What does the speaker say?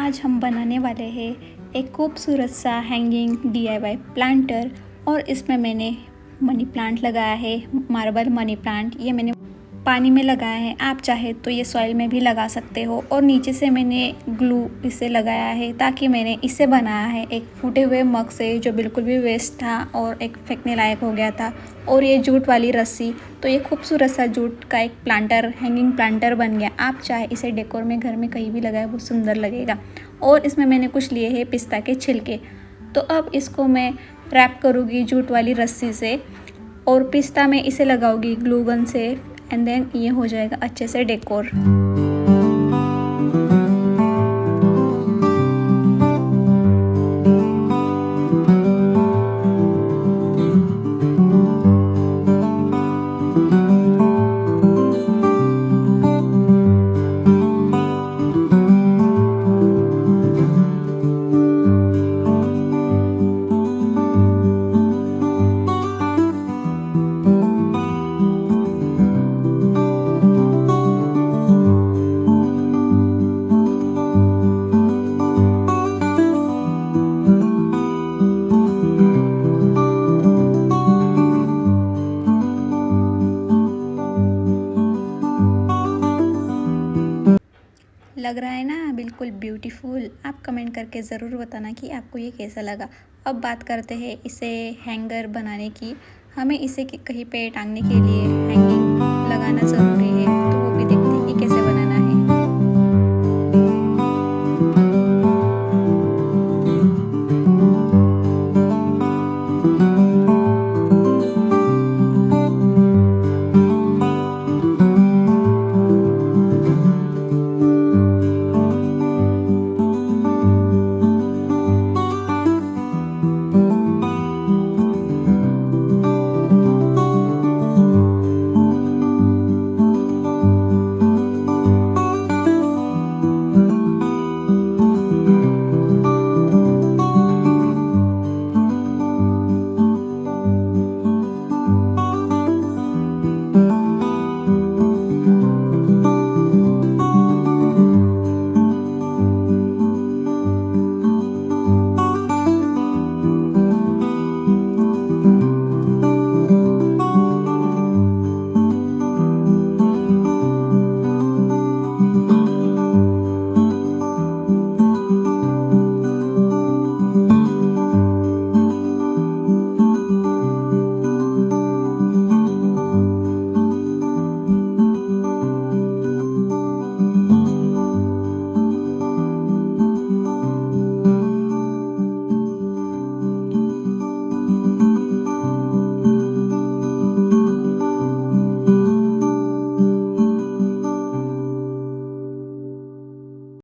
आज हम बनाने वाले हैं एक खूबसूरत सा हैंगिंग DIY प्लांटर। और इसमें मैंने मनी प्लांट लगाया है, मार्बल मनी प्लांट। ये मैंने पानी में लगाया है, आप चाहे तो ये सॉइल में भी लगा सकते हो। और नीचे से मैंने ग्लू इसे लगाया है ताकि मैंने इसे बनाया है एक फूटे हुए मग से जो बिल्कुल भी वेस्ट था और एक फेंकने लायक हो गया था। और ये जूट वाली रस्सी, तो ये खूबसूरत सा जूट का एक प्लांटर, हैंगिंग प्लांटर बन गया। आप चाहे इसे डेकोर में घर में कहीं भी लगाए, बहुत सुंदर लगेगा। और इसमें मैंने कुछ लिए हैं पिस्ता के छिलके। तो अब इसको मैं रैप करूँगी जूट वाली रस्सी से और पिस्ता में इसे लगाऊंगी ग्लू गन से। एंड देन ये हो जाएगा अच्छे से डेकोर। लग रहा है ना बिल्कुल ब्यूटीफुल। आप कमेंट करके ज़रूर बताना कि आपको ये कैसा लगा। अब बात करते हैं इसे हैंगर बनाने की। हमें इसे कहीं पे टांगने के लिए हैंगिंग लगाना ज़रूरी है। तो